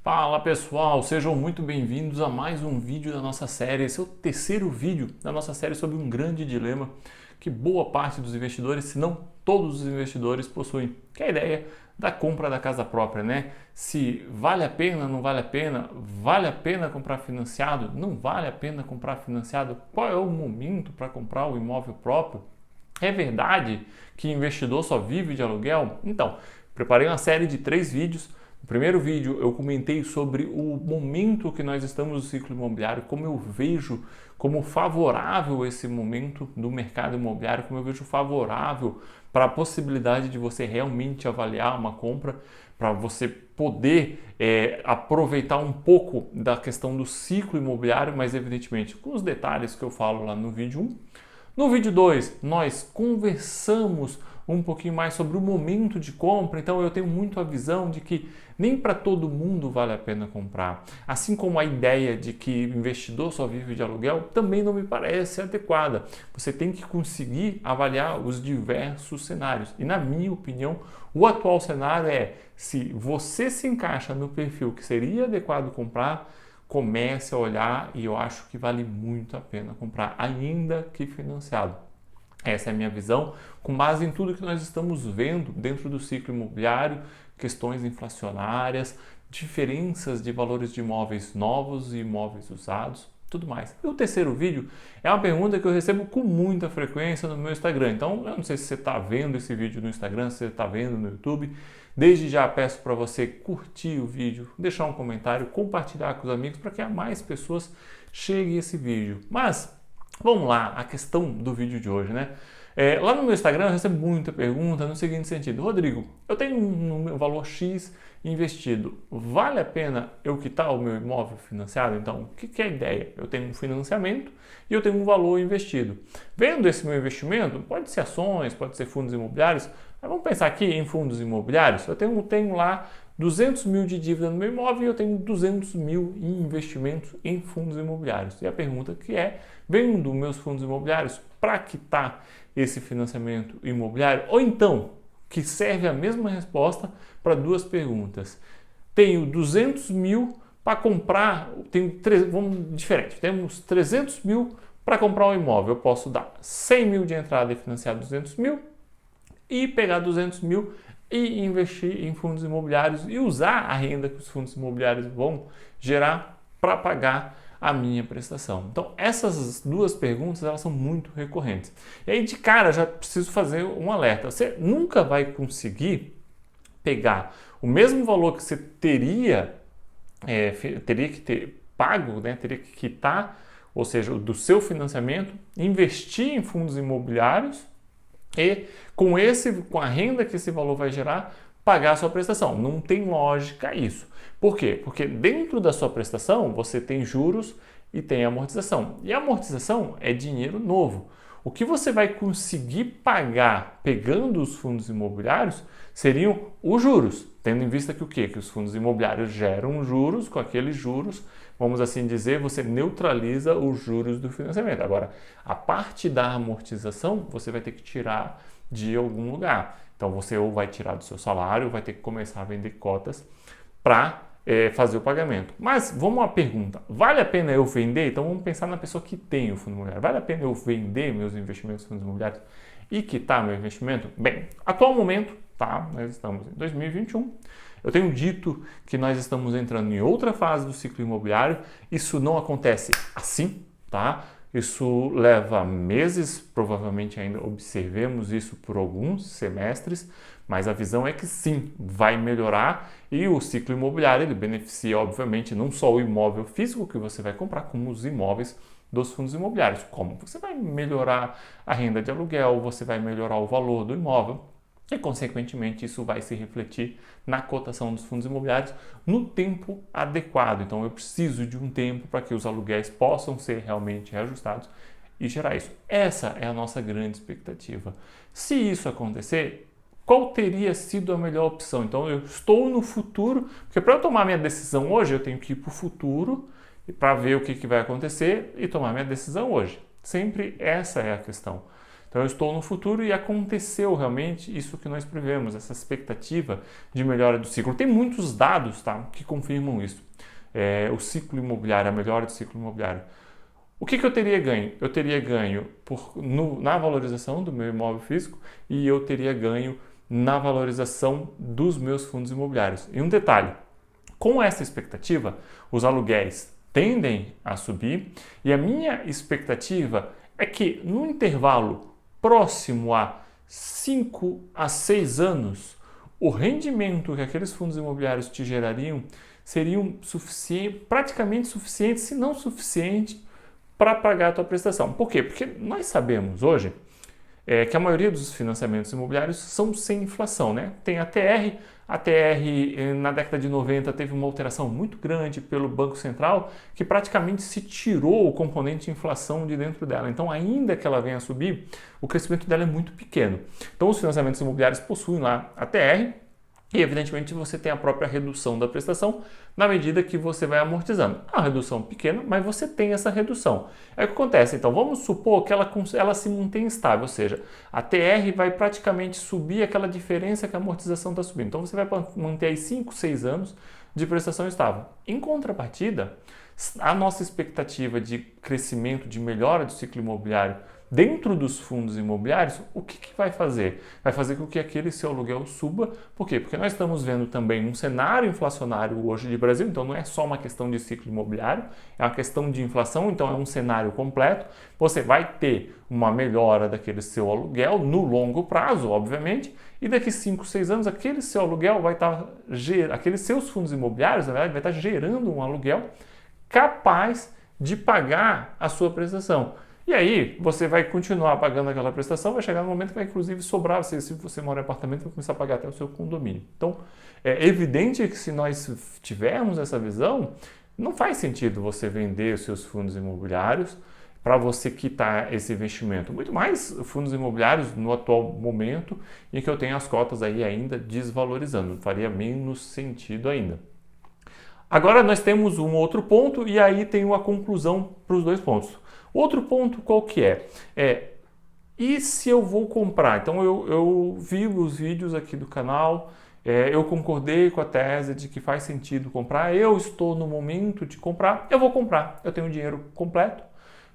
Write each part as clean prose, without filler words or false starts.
Fala pessoal, sejam muito bem-vindos a mais um vídeo da nossa série. Esse é o terceiro vídeo da nossa série sobre um grande dilema que boa parte dos investidores, se não todos os investidores, possuem, que é a ideia da compra da casa própria, né? Se vale a pena, não vale a pena comprar financiado, não vale a pena comprar financiado, qual é o momento para comprar o imóvel próprio? É verdade que investidor só vive de aluguel? Então, preparei uma série de 3 vídeos. No primeiro vídeo eu comentei sobre o momento que nós estamos no ciclo imobiliário, como eu vejo como favorável esse momento do mercado imobiliário, como eu vejo favorável para a possibilidade de você realmente avaliar uma compra, para você poder aproveitar um pouco da questão do ciclo imobiliário, mas evidentemente com os detalhes que eu falo lá no vídeo 1. No vídeo 2, nós conversamos um pouquinho mais sobre o momento de compra, então eu tenho muito a visão de que nem para todo mundo vale a pena comprar. Assim como a ideia de que investidor só vive de aluguel também não me parece adequada. Você tem que conseguir avaliar os diversos cenários. E na minha opinião, o atual cenário é: se você se encaixa no perfil que seria adequado comprar, comece a olhar, e eu acho que vale muito a pena comprar, ainda que financiado. Essa é a minha visão, com base em tudo que nós estamos vendo dentro do ciclo imobiliário, questões inflacionárias, diferenças de valores de imóveis novos e imóveis usados, tudo mais. E o terceiro vídeo é uma pergunta que eu recebo com muita frequência no meu Instagram. Então, eu não sei se você está vendo esse vídeo no Instagram, se você está vendo no YouTube. Desde já peço para você curtir o vídeo, deixar um comentário, compartilhar com os amigos para que a mais pessoas chegue esse vídeo. Mas vamos lá, a questão do vídeo de hoje, né? Lá no meu Instagram eu recebo muita pergunta no seguinte sentido: Rodrigo, eu tenho um valor X investido, vale a pena eu quitar o meu imóvel financiado? Então, o que é a ideia? Eu tenho um financiamento e eu tenho um valor investido. Vendo esse meu investimento, pode ser ações, pode ser fundos imobiliários, mas vamos pensar aqui em fundos imobiliários. Eu tenho lá 200 mil de dívida no meu imóvel e eu tenho 200 mil em investimentos em fundos imobiliários. E a pergunta que é: vendo meus fundos imobiliários para quitar esse financiamento imobiliário? Ou então, que serve a mesma resposta para duas perguntas: tenho 200 mil para comprar, temos 300 mil para comprar um imóvel, eu posso dar 100 mil de entrada e financiar 200 mil e pegar 200 mil e investir em fundos imobiliários e usar a renda que os fundos imobiliários vão gerar para pagar a minha prestação. Então, essas duas perguntas, elas são muito recorrentes. E aí, de cara, já preciso fazer um alerta. Você nunca vai conseguir pegar o mesmo valor que você teria que ter pago, né, teria que quitar, ou seja, do seu financiamento, investir em fundos imobiliários e com a renda que esse valor vai gerar, pagar a sua prestação. Não tem lógica isso. Por quê? Porque dentro da sua prestação você tem juros e tem amortização. E a amortização é dinheiro novo. O que você vai conseguir pagar pegando os fundos imobiliários seriam os juros, tendo em vista que o quê? Que os fundos imobiliários geram juros, com aqueles juros, vamos assim dizer, você neutraliza os juros do financiamento. Agora, a parte da amortização você vai ter que tirar de algum lugar. Então, você ou vai tirar do seu salário, ou vai ter que começar a vender cotas para fazer o pagamento. Mas vamos à pergunta: vale a pena eu vender? Então vamos pensar na pessoa que tem o fundo imobiliário. Vale a pena eu vender meus investimentos em fundos imobiliários e quitar meu investimento? Bem, atual momento, tá? Nós estamos em 2021. Eu tenho dito que nós estamos entrando em outra fase do ciclo imobiliário. Isso não acontece assim, tá? Isso leva meses, provavelmente ainda observemos isso por alguns semestres, mas a visão é que sim, vai melhorar, e o ciclo imobiliário ele beneficia, obviamente, não só o imóvel físico que você vai comprar, como os imóveis dos fundos imobiliários. Como você vai melhorar a renda de aluguel, você vai melhorar o valor do imóvel e, consequentemente, isso vai se refletir na cotação dos fundos imobiliários no tempo adequado. Então, eu preciso de um tempo para que os aluguéis possam ser realmente reajustados e gerar isso. Essa é a nossa grande expectativa. Se isso acontecer, qual teria sido a melhor opção? Então, eu estou no futuro, porque para eu tomar minha decisão hoje, eu tenho que ir para o futuro para ver o que vai acontecer e tomar minha decisão hoje. Sempre essa é a questão. Então eu estou no futuro e aconteceu realmente isso que nós prevemos, essa expectativa de melhora do ciclo. Tem muitos dados, tá, que confirmam isso. O ciclo imobiliário, a melhora do ciclo imobiliário. O que eu teria ganho? Eu teria ganho na valorização do meu imóvel físico e eu teria ganho na valorização dos meus fundos imobiliários. E um detalhe, com essa expectativa, os aluguéis tendem a subir e a minha expectativa é que no intervalo próximo a 5 a 6 anos, o rendimento que aqueles fundos imobiliários te gerariam seriam praticamente suficientes, se não suficiente, para pagar a tua prestação. Por quê? Porque nós sabemos hoje que a maioria dos financiamentos imobiliários são sem inflação, né? Tem a TR na década de 90 teve uma alteração muito grande pelo Banco Central que praticamente se tirou o componente de inflação de dentro dela. Então, ainda que ela venha a subir, o crescimento dela é muito pequeno. Então, os financiamentos imobiliários possuem lá a TR e, evidentemente, você tem a própria redução da prestação na medida que você vai amortizando. É uma redução pequena, mas você tem essa redução. É o que acontece. Então, vamos supor que ela se mantém estável, ou seja, a TR vai praticamente subir aquela diferença que a amortização está subindo. Então, você vai manter aí 5, 6 anos de prestação estável. Em contrapartida, a nossa expectativa de crescimento, de melhora do ciclo imobiliário dentro dos fundos imobiliários, o que vai fazer? Vai fazer com que aquele seu aluguel suba. Por quê? Porque nós estamos vendo também um cenário inflacionário hoje de Brasil, então não é só uma questão de ciclo imobiliário, é uma questão de inflação, então é um cenário completo. Você vai ter uma melhora daquele seu aluguel no longo prazo, obviamente, e daqui 5, 6 anos aquele seu aluguel vai estar aqueles seus fundos imobiliários, na verdade, vai estar gerando um aluguel capaz de pagar a sua prestação. E aí, você vai continuar pagando aquela prestação, vai chegar no momento que vai inclusive sobrar, se você mora em apartamento, vai começar a pagar até o seu condomínio. Então, é evidente que se nós tivermos essa visão, não faz sentido você vender os seus fundos imobiliários para você quitar esse investimento. Muito mais fundos imobiliários no atual momento em que eu tenho as cotas aí ainda desvalorizando. Faria menos sentido ainda. Agora nós temos um outro ponto e aí tem uma conclusão para os dois pontos. Outro ponto qual que é? E se eu vou comprar? Então eu vi os vídeos aqui do canal, eu concordei com a tese de que faz sentido comprar, eu estou no momento de comprar, eu vou comprar. Eu tenho dinheiro completo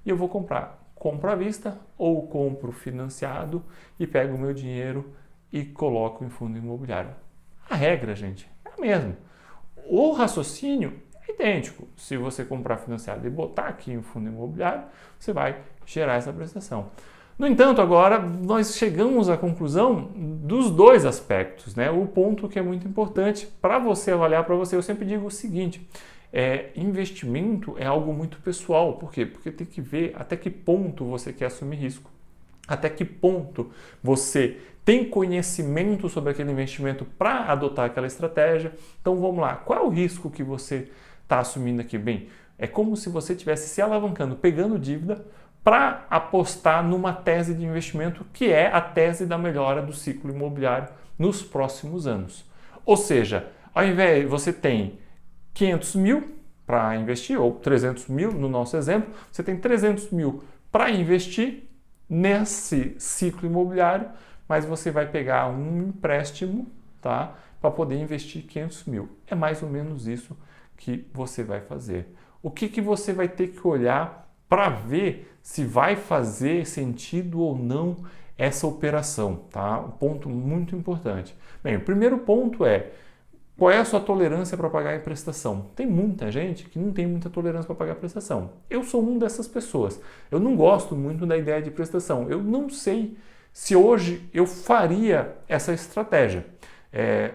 e eu vou comprar. Compro à vista ou compro financiado e pego o meu dinheiro e coloco em fundo imobiliário. A regra, gente, é a mesma. O raciocínio é idêntico. Se você comprar financiado e botar aqui em fundo imobiliário, você vai gerar essa prestação. No entanto, agora nós chegamos à conclusão dos dois aspectos, né? O ponto que é muito importante para você avaliar para você, eu sempre digo o seguinte, investimento é algo muito pessoal. Por quê? Porque tem que ver até que ponto você quer assumir risco. Até que ponto você tem conhecimento sobre aquele investimento para adotar aquela estratégia. Então vamos lá, qual é o risco que você está assumindo aqui? Bem, é como se você estivesse se alavancando, pegando dívida para apostar numa tese de investimento que é a tese da melhora do ciclo imobiliário nos próximos anos. Ou seja, ao invés você tem 500 mil para investir, ou 300 mil no nosso exemplo, você tem 300 mil para investir nesse ciclo imobiliário, mas você vai pegar um empréstimo, tá, para poder investir 500 mil. É mais ou menos isso que você vai fazer. O que você vai ter que olhar para ver se vai fazer sentido ou não essa operação, tá? Um ponto muito importante. Bem, o primeiro ponto é: qual é a sua tolerância para pagar em prestação? Tem muita gente que não tem muita tolerância para pagar prestação. Eu sou uma dessas pessoas. Eu não gosto muito da ideia de prestação. Eu não sei se hoje eu faria essa estratégia.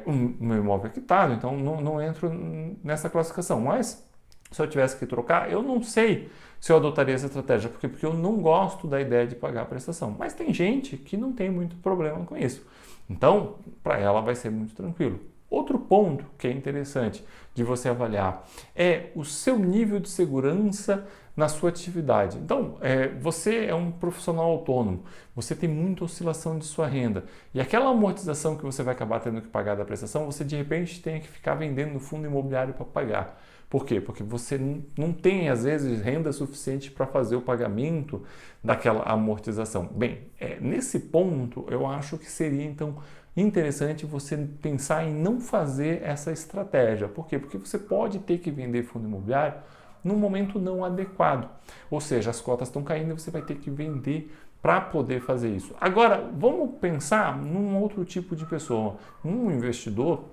O meu imóvel é quitado, então não entro nessa classificação. Mas se eu tivesse que trocar, eu não sei se eu adotaria essa estratégia. Por quê? Porque eu não gosto da ideia de pagar a prestação. Mas tem gente que não tem muito problema com isso. Então, para ela vai ser muito tranquilo. Outro ponto que é interessante de você avaliar é o seu nível de segurança na sua atividade. Então, você é um profissional autônomo, você tem muita oscilação de sua renda e aquela amortização que você vai acabar tendo que pagar da prestação, você de repente tem que ficar vendendo no fundo imobiliário para pagar. Por quê? Porque você não tem, às vezes, renda suficiente para fazer o pagamento daquela amortização. Bem, nesse ponto, eu acho que seria, então, interessante você pensar em não fazer essa estratégia. Por quê? Porque você pode ter que vender fundo imobiliário num momento não adequado. Ou seja, as cotas estão caindo e você vai ter que vender para poder fazer isso. Agora, vamos pensar num outro tipo de pessoa. Um investidor,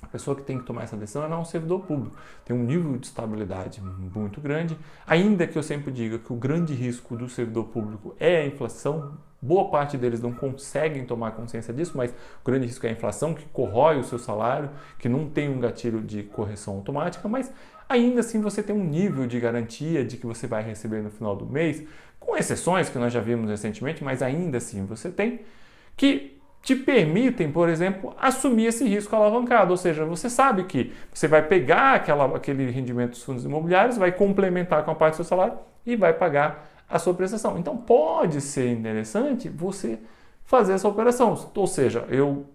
a pessoa que tem que tomar essa decisão é um servidor público. Tem um nível de estabilidade muito grande, ainda que eu sempre diga que o grande risco do servidor público é a inflação. Boa parte deles não conseguem tomar consciência disso, mas o grande risco é a inflação, que corrói o seu salário, que não tem um gatilho de correção automática, mas ainda assim você tem um nível de garantia de que você vai receber no final do mês, com exceções que nós já vimos recentemente, mas ainda assim você tem, que te permitem, por exemplo, assumir esse risco alavancado. Ou seja, você sabe que você vai pegar aquele rendimento dos fundos imobiliários, vai complementar com a parte do seu salário e vai pagar a sua prestação. Então pode ser interessante você fazer essa operação. Ou seja, eu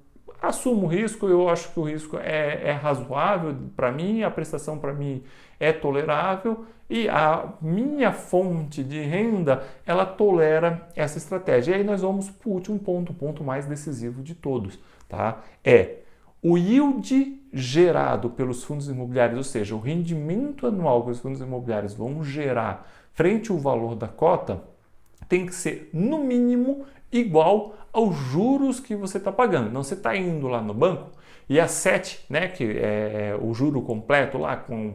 assumo o risco, eu acho que o risco é razoável para mim, a prestação para mim é tolerável e a minha fonte de renda, ela tolera essa estratégia. E aí nós vamos para o último ponto, o ponto mais decisivo de todos, tá? O yield gerado pelos fundos imobiliários, ou seja, o rendimento anual que os fundos imobiliários vão gerar frente ao valor da cota, tem que ser, no mínimo, igual aos juros que você está pagando. Não, você está indo lá no banco e a 7, né, que é o juro completo lá com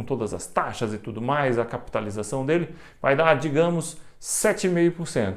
todas as taxas e tudo mais, a capitalização dele, vai dar, digamos, 7,5%.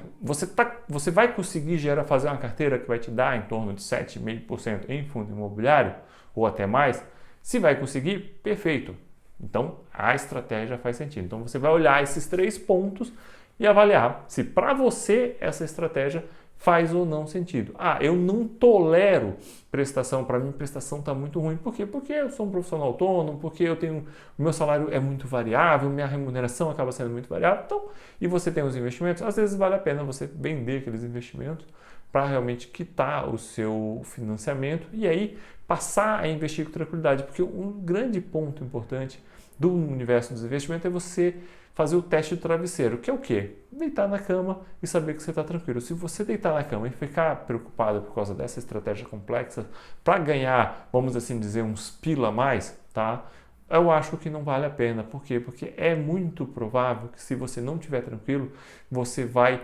Você vai conseguir fazer uma carteira que vai te dar em torno de 7,5% em fundo imobiliário, ou até mais? Se vai conseguir, perfeito. Então, a estratégia faz sentido. Então, você vai olhar esses 3 pontos e avaliar se para você essa estratégia faz ou não sentido. Eu não tolero prestação, para mim prestação está muito ruim. Por quê? Porque eu sou um profissional autônomo, porque o meu salário é muito variável, minha remuneração acaba sendo muito variável. Então, e você tem os investimentos, às vezes vale a pena você vender aqueles investimentos para realmente quitar o seu financiamento e aí passar a investir com tranquilidade. Porque um grande ponto importante do universo dos investimentos é você fazer o teste do travesseiro, que é o quê? Deitar na cama e saber que você está tranquilo. Se você deitar na cama e ficar preocupado por causa dessa estratégia complexa para ganhar, vamos assim dizer, uns pila a mais, tá? Eu acho que não vale a pena. Por quê? Porque é muito provável que se você não estiver tranquilo, você vai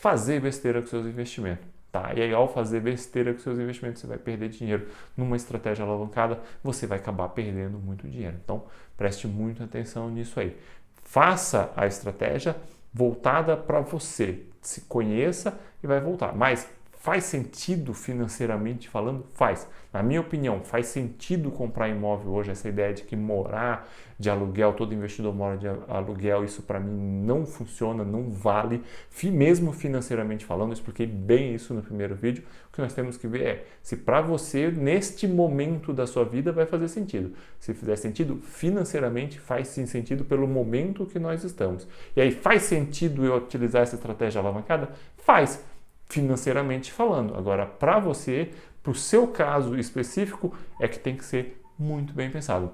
fazer besteira com seus investimentos. Tá? E aí, ao fazer besteira com seus investimentos, você vai perder dinheiro. Numa estratégia alavancada, você vai acabar perdendo muito dinheiro. Então, preste muita atenção nisso aí. Faça a estratégia voltada para você. Se conheça e vai voltar. Mas faz sentido financeiramente falando? Faz. Na minha opinião, faz sentido comprar imóvel hoje, essa ideia de que morar de aluguel, todo investidor mora de aluguel, isso para mim não funciona, não vale, mesmo financeiramente falando, eu expliquei bem isso no primeiro vídeo. O que nós temos que ver é se para você, neste momento da sua vida, vai fazer sentido. Se fizer sentido financeiramente, faz sim sentido pelo momento que nós estamos. E aí, faz sentido eu utilizar essa estratégia alavancada? Faz, financeiramente falando. Agora, para você, para o seu caso específico, é que tem que ser muito bem pensado.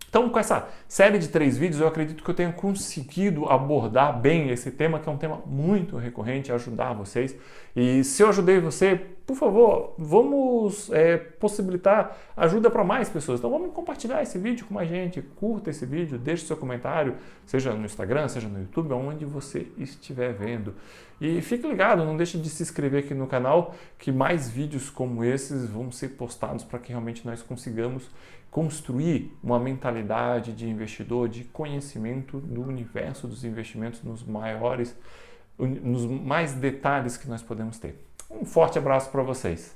Então, com essa série de 3 vídeos, eu acredito que eu tenha conseguido abordar bem esse tema, que é um tema muito recorrente, ajudar vocês. E se eu ajudei você, por favor, vamos possibilitar ajuda para mais pessoas. Então, vamos compartilhar esse vídeo com mais gente, curta esse vídeo, deixe seu comentário, seja no Instagram, seja no YouTube, onde você estiver vendo. E fique ligado, não deixe de se inscrever aqui no canal, que mais vídeos como esses vão ser postados para que realmente nós consigamos construir uma mentalidade de investidor, de conhecimento do universo dos investimentos nos mais detalhes que nós podemos ter. Um forte abraço para vocês.